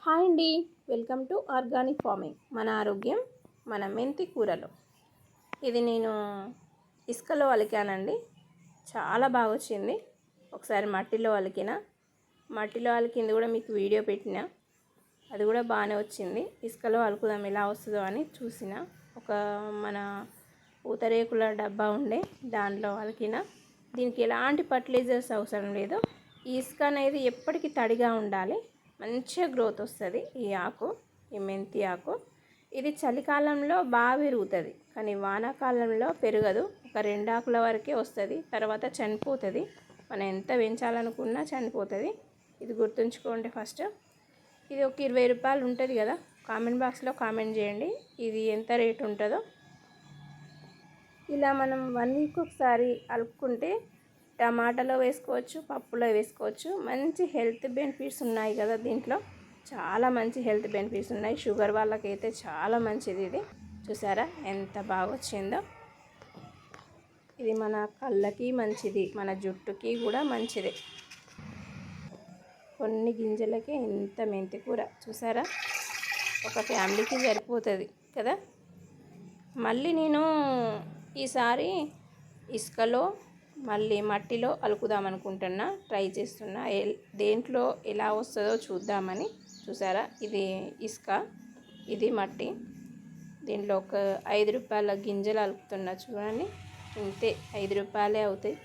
Hi అండి, welcome to organic farming. మన ఆరోగ్యం మన మెంతి కూరలో. ఇది నేను ఇసుకలో అలికానండి. చాలా బాగా వచ్చింది. ఒకసారి మట్టిలో అలికింది కూడా మీకు వీడియో పెట్టిన, అది కూడా బాగానే వచ్చింది. ఇసుకలో అలుకుదాం ఎలా వస్తుందో అని చూసిన. ఒక మన పూతరేకుల డబ్బా ఉండే, దాంట్లో అలికిన. దీనికి ఎలాంటి ఫర్టిలైజర్స్ అవసరం లేదు. ఈ ఇసుక అనేది ఎప్పటికీ తడిగా ఉండాలి. మంచిగా గ్రోత్ వస్తుంది ఈ మెంతి ఆకు. ఇది చలికాలంలో బాగా పెరుగుతుంది, కానీ వానాకాలంలో పెరగదు. ఒక 2 ఆకుల వరకే వస్తుంది, తర్వాత చనిపోతుంది. మనం ఎంత పెంచాలనుకున్నా చనిపోతుంది. ఇది గుర్తుంచుకోండి ఫస్ట్. ఇది ఒక 20 రూపాయలు ఉంటుంది కదా. కామెంట్ బాక్స్లో కామెంట్ చేయండి ఇది ఎంత రేట్ ఉంటుందో. ఇలా మనం 1 వీక్ ఒకసారి అలుపుకుంటే టమాటాలో వేసుకోవచ్చు, పప్పులో వేసుకోవచ్చు. మంచి హెల్త్ బెనిఫిట్స్ ఉన్నాయి కదా దీంట్లో. చాలా మంచి హెల్త్ బెనిఫిట్స్ ఉన్నాయి. షుగర్ వాళ్ళకైతే చాలా మంచిది ఇది. చూసారా ఎంత బాగా వచ్చిందో. ఇది మన కళ్ళకి మంచిది, మన జుట్టుకి కూడా మంచిది. కొన్ని గింజలకే ఎంత మెంతి కూర చూసారా. ఒక ఫ్యామిలీకి సరిపోతుంది కదా. మళ్ళీ నేను ఈసారి ఇసుకలో మళ్ళీ మట్టిలో అలుకుదాం అనుకుంటున్నా, ట్రై చేస్తున్నా. దేంట్లో ఎలా వస్తుందో చూద్దామని. చూసారా, ఇది ఇసుక, ఇది మట్టి. దీంట్లో ఒక 5 రూపాయల గింజలు అలుకుతున్నా చూడండి. ఇంతే 5 రూపాయలే అవుతాయి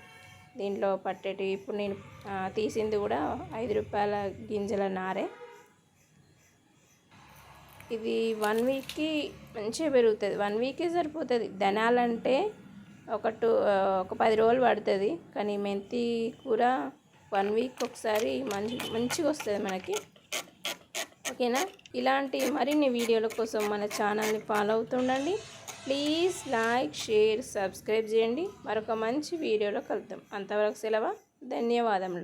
దీంట్లో పట్టేటి. ఇప్పుడు నేను తీసింది కూడా 5 రూపాయల గింజల నారే. ఇది 1 వీక్కి మంచిగా పెరుగుతుంది. 1 వీకే సరిపోతుంది. ధనాలంటే ఒక 10 రోజులు పడుతుంది, కానీ మెంతి కూర 1 వీక్ ఒకసారి మంచిగా వస్తుంది మనకి. ఓకేనా. ఇలాంటి మరిన్ని వీడియోల కోసం మన ఛానల్ని ఫాలో అవుతుండండి. ప్లీజ్ లైక్, షేర్, సబ్స్క్రైబ్ చేయండి. మరొక మంచి వీడియోలో కలుద్దాం. అంతవరకు సెలవు. ధన్యవాదములు.